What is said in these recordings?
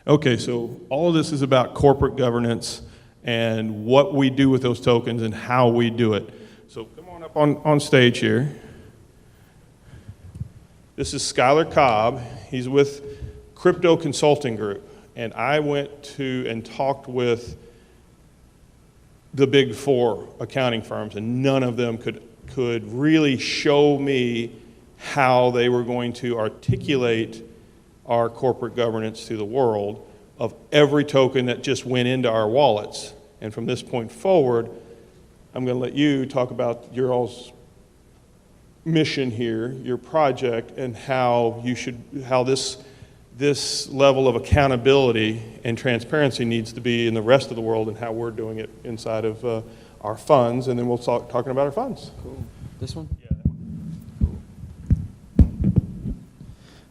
Okay, so all of this is about corporate governance and what we do with those tokens and how we do it. So come on up on stage here. This is Skylar Cobb. He's with Crypto Consulting Group. And I went to and talked with the big four accounting firms, and none of them could really show me how they were going to articulate our corporate governance to the world of every token that just went into our wallets. And from this point forward, I'm going to let you talk about your all's mission here, your project, and how this level of accountability and transparency needs to be in the rest of the world, and how we're doing it inside of our funds. And then we'll start talking about our funds. Cool. This one? Yeah, that one.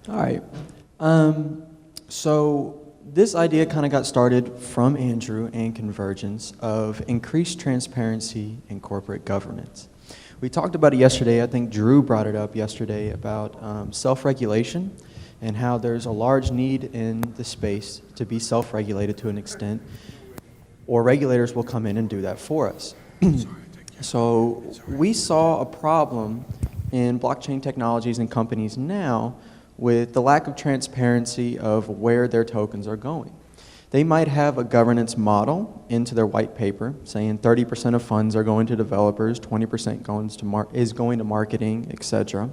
Cool. All right. So this idea kind of got started from Andrew and Convergence of increased transparency in corporate governance. We talked about it yesterday. I think Drew brought it up yesterday about self-regulation and how there's a large need in the space to be self-regulated to an extent, or regulators will come in and do that for us. So we saw a problem in blockchain technologies and companies now with the lack of transparency of where their tokens are going. They might have a governance model into their white paper saying 30% of funds are going to developers, 20% is going to marketing, etc.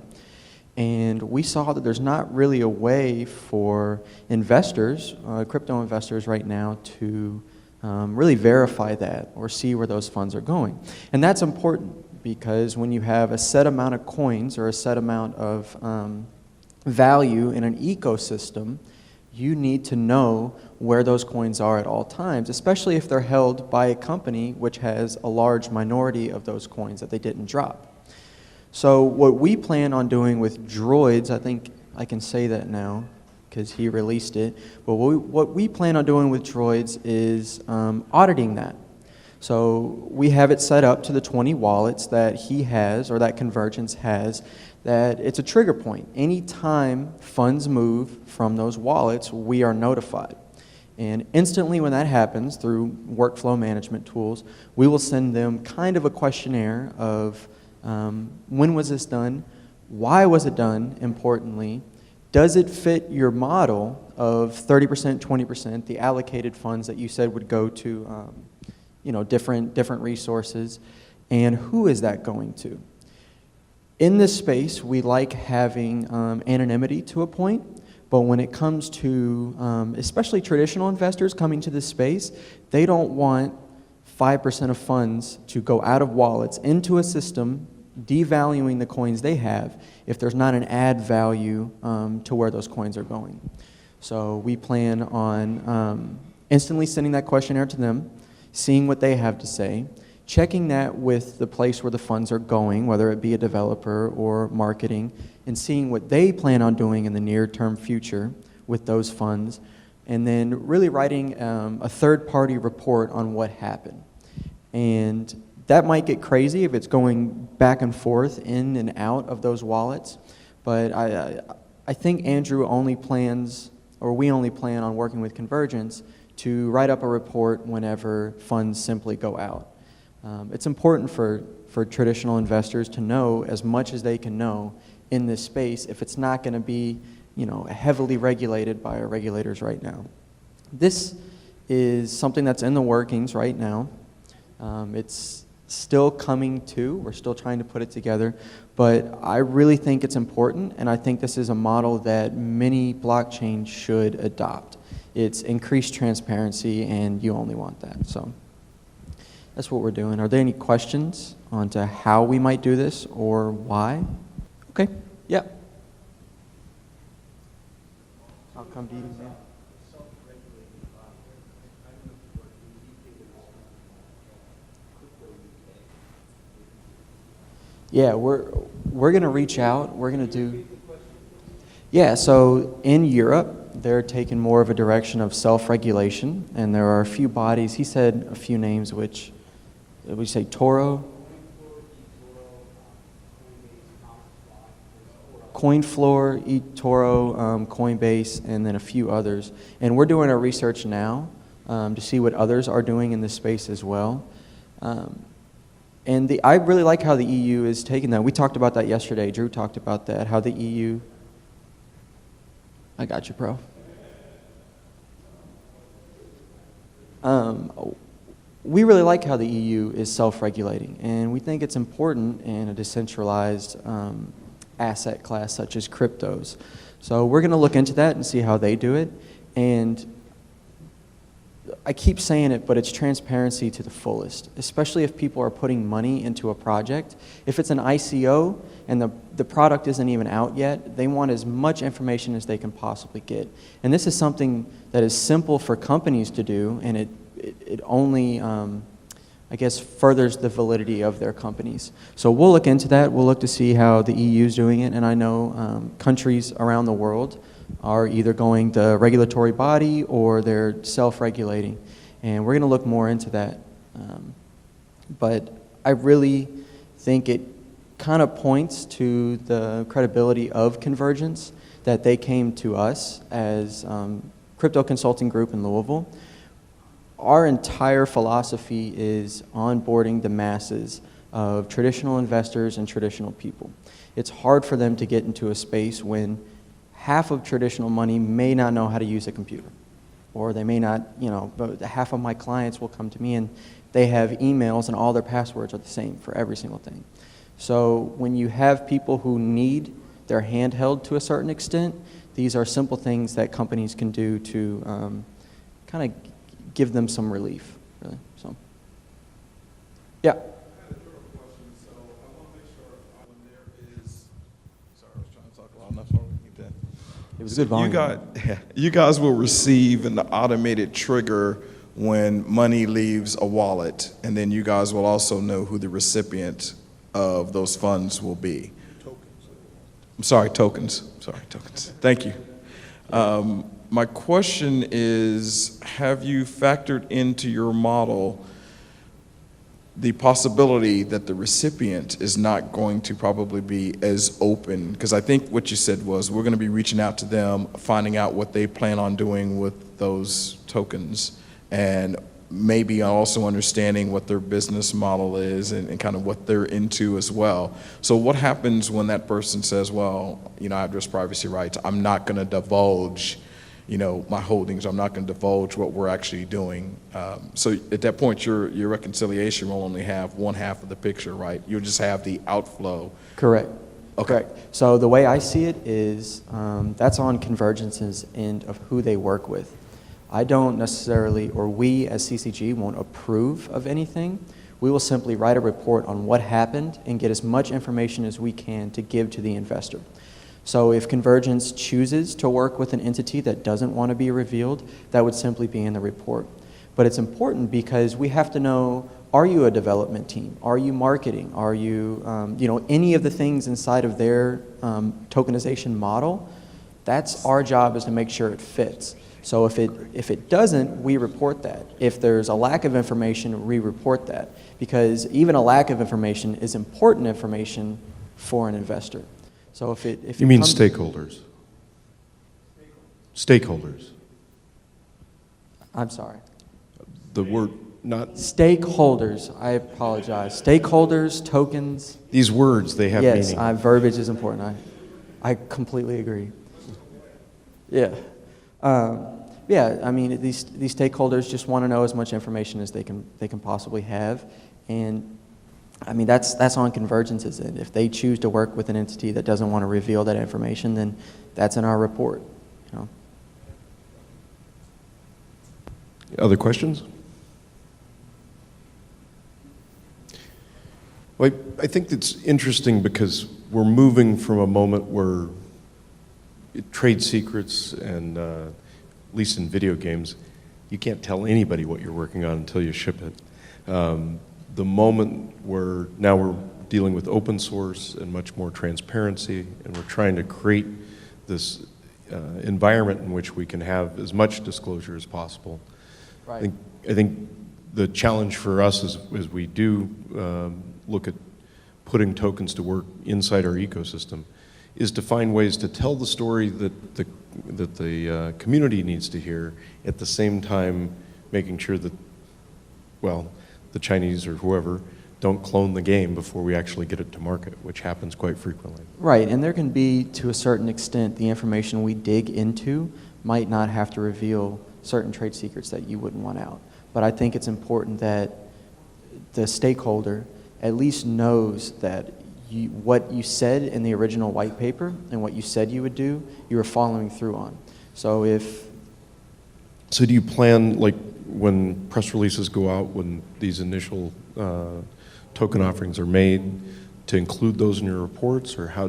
And we saw that there's not really a way for investors, crypto investors right now, to really verify that or see where those funds are going. And that's important because when you have a set amount of coins or a set amount of value in an ecosystem, you need to know where those coins are at all times, especially if they're held by a company which has a large minority of those coins that they didn't drop. So what we plan on doing with Droids, I think I can say that now because he released it, but what we plan on doing with Droids is auditing that. So we have it set up to the 20 wallets that he has, or that Convergence has, that it's a trigger point. Anytime funds move from those wallets, we are notified. And instantly when that happens through workflow management tools, we will send them kind of a questionnaire of when was this done, why was it done, importantly, does it fit your model of 30%, 20%, the allocated funds that you said would go to different resources, and who is that going to? In this space, we like having anonymity to a point, but when it comes to especially traditional investors coming to this space, they don't want 5% of funds to go out of wallets into a system, devaluing the coins they have if there's not an add value to where those coins are going. So we plan on instantly sending that questionnaire to them, seeing what they have to say, checking that with the place where the funds are going, whether it be a developer or marketing, and seeing what they plan on doing in the near-term future with those funds, and then really writing a third-party report on what happened. And that might get crazy if it's going back and forth in and out of those wallets, but I think Andrew only plans, or we only plan on working with Convergence to write up a report whenever funds simply go out. It's important for traditional investors to know as much as they can know in this space if it's not going to be heavily regulated by our regulators right now. This is something that's in the workings right now. It's still coming to, we're still trying to put it together, but I really think it's important, and I think this is a model that many blockchains should adopt. It's increased transparency, and you only want that. So that's what we're doing. Are there any questions on to how we might do this or why? Okay, yeah. I'll come to you now. Yeah, we're going to reach out. We're going to do. Yeah, so in Europe, they're taking more of a direction of self-regulation, and there are a few bodies. He said a few names, which we say Toro. CoinFloor, eToro, Coinbase, and then a few others. And we're doing our research now to see what others are doing in this space as well. And I really like how the EU is taking that. We talked about that yesterday. Drew talked about that, how the EU... I got you, bro. We really like how the EU is self-regulating, and we think it's important in a decentralized asset class such as cryptos. So we're going to look into that and see how they do it. And I keep saying it, but it's transparency to the fullest, especially if people are putting money into a project. If it's an ICO and the product isn't even out yet, they want as much information as they can possibly get. And this is something that is simple for companies to do, and it only, I guess, furthers the validity of their companies. So we'll look into that. We'll look to see how the EU is doing it, and I know countries around the world are either going the regulatory body or they're self-regulating. And we're going to look more into that. But I really think it kind of points to the credibility of Convergence, that they came to us as Crypto Consulting Group in Louisville. Our entire philosophy is onboarding the masses of traditional investors and traditional people. It's hard for them to get into a space when half of traditional money may not know how to use a computer, or they may not, but half of my clients will come to me and they have emails and all their passwords are the same for every single thing. So when you have people who need their hand held to a certain extent, these are simple things that companies can do to kind of give them some relief, really. So, yeah. It was good volume. You guys will receive an automated trigger when money leaves a wallet, and then you guys will also know who the recipient of those funds will be. Tokens. Thank you. My question is, have you factored into your model the possibility that the recipient is not going to probably be as open? Because I think what you said was we're going to be reaching out to them, finding out what they plan on doing with those tokens, and maybe also understanding what their business model is and kind of what they're into as well. So what happens when that person says, well, I have just privacy rights, I'm not going to divulge my holdings, I'm not going to divulge what we're actually doing. So at that point, your reconciliation will only have one half of the picture, right? You'll just have the outflow. Correct. Okay. Correct. So the way I see it is that's on Convergence's end of who they work with. I don't necessarily, or we as CCG won't approve of anything. We will simply write a report on what happened and get as much information as we can to give to the investor. So if Convergence chooses to work with an entity that doesn't want to be revealed, that would simply be in the report. But it's important because we have to know, are you a development team? Are you marketing? Are you, any of the things inside of their tokenization model? That's our job, is to make sure it fits. So if it doesn't, we report that. If there's a lack of information, we report that. Because even a lack of information is important information for an investor. So if you mean stakeholders? Stakeholders. I'm sorry. The word, not... Stakeholders, I apologize. Stakeholders, tokens. These words, they have meaning. Yes, verbiage is important. I completely agree. Yeah. I mean, these stakeholders just want to know as much information as they can possibly have. And I mean, that's on Convergence's end. If they choose to work with an entity that doesn't want to reveal that information, then that's in our report. Other questions? Well, I think it's interesting because we're moving from a moment where trade secrets and, at least in video games, you can't tell anybody what you're working on until you ship it. The moment where now we're dealing with open source and much more transparency, and we're trying to create this environment in which we can have as much disclosure as possible. Right. I think the challenge for us is we do look at putting tokens to work inside our ecosystem, is to find ways to tell the story that the community needs to hear, at the same time making sure that, well, the Chinese or whoever don't clone the game before we actually get it to market, which happens quite frequently. Right, and there can be, to a certain extent, the information we dig into might not have to reveal certain trade secrets that you wouldn't want out. But I think it's important that the stakeholder at least knows that what you said in the original white paper and what you said you would do, you were following through on. So do you plan, like, when press releases go out, when these initial token offerings are made, to include those in your reports, or how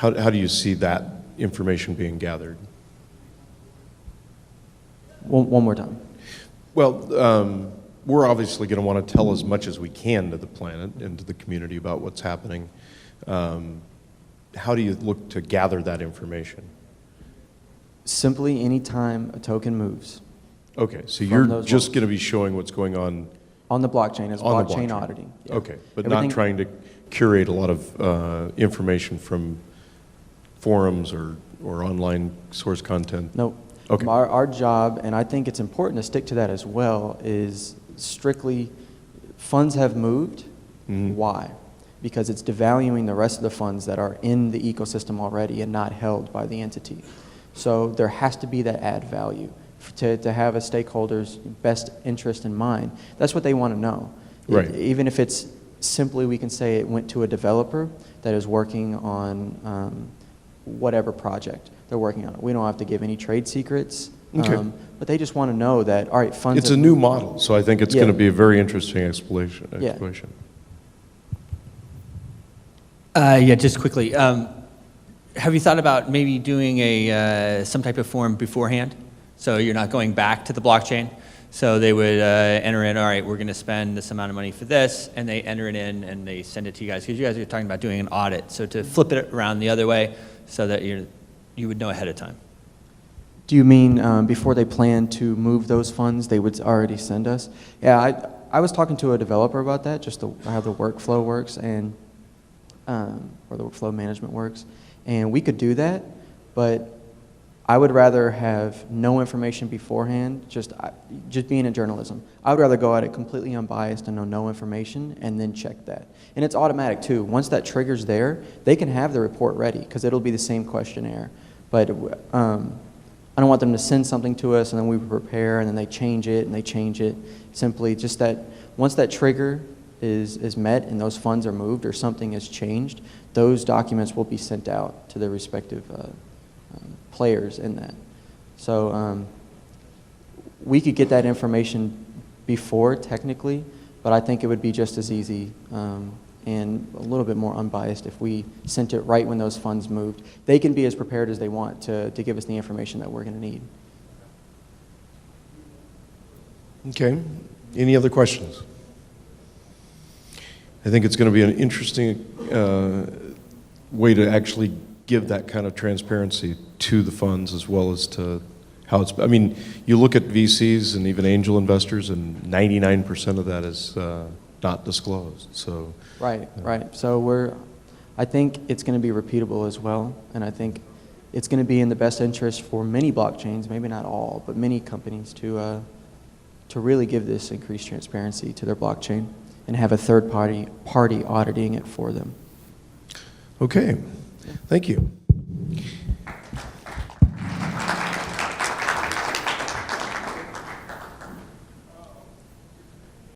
do you see that information being gathered? One more time. Well, we're obviously going to want to tell as much as we can to the planet and to the community about what's happening. How do you look to gather that information? Simply anytime a token moves. Okay, so From you're those just vaults. going to be showing what's going on On the blockchain, as on the blockchain blockchain. auditing. Yeah. Okay, but Everything- not trying to curate a lot of information from forums or online source content? Nope. Okay. Our job, and I think it's important to stick to that as well, is strictly funds have moved. Mhm. Why? Because it's devaluing the rest of the funds that are in the ecosystem already and not held by the entity. So there has to be that add value to have a stakeholder's best interest in mind. That's what they want to know. Right. Even if it's simply, we can say it went to a developer that is working on whatever project they're working on. We don't have to give any trade secrets, Okay. but they just want to know that, all right, funds. It's a new model, so I think it's Yeah. going to be a very interesting explanation. Yeah. Yeah, just quickly. Have you thought about maybe doing some type of form beforehand? So you're not going back to the blockchain? So they would enter in, all right, we're going to spend this amount of money for this, and they enter it in and they send it to you guys, because you guys are talking about doing an audit. So to flip it around the other way so that you would know ahead of time. Do you mean before they plan to move those funds, they would already send us? Yeah, I was talking to a developer about that, just how the workflow works and or the workflow management works, and we could do that, but I would rather have no information beforehand. Just being in journalism, I would rather go at it completely unbiased and know no information, and then check that. And it's automatic too. Once that trigger's there, they can have the report ready because it'll be the same questionnaire. But I don't want them to send something to us and then we prepare and then they change it and they change it. Simply just that once that trigger is met and those funds are moved or something has changed, those documents will be sent out to the respective players in that. So we could get that information before technically, but I think it would be just as easy and a little bit more unbiased if we sent it right when those funds moved. They can be as prepared as they want to give us the information that we're going to need. Okay. Any other questions? I think it's going to be an interesting way to actually give that kind of transparency to the funds as well as to how it's, I mean, you look at VCs and even angel investors and 99% of that is not disclosed, so. Right, right. So I think it's going to be repeatable as well, and I think it's going to be in the best interest for many blockchains, maybe not all, but many companies to really give this increased transparency to their blockchain and have a third party auditing it for them. Okay, thank you.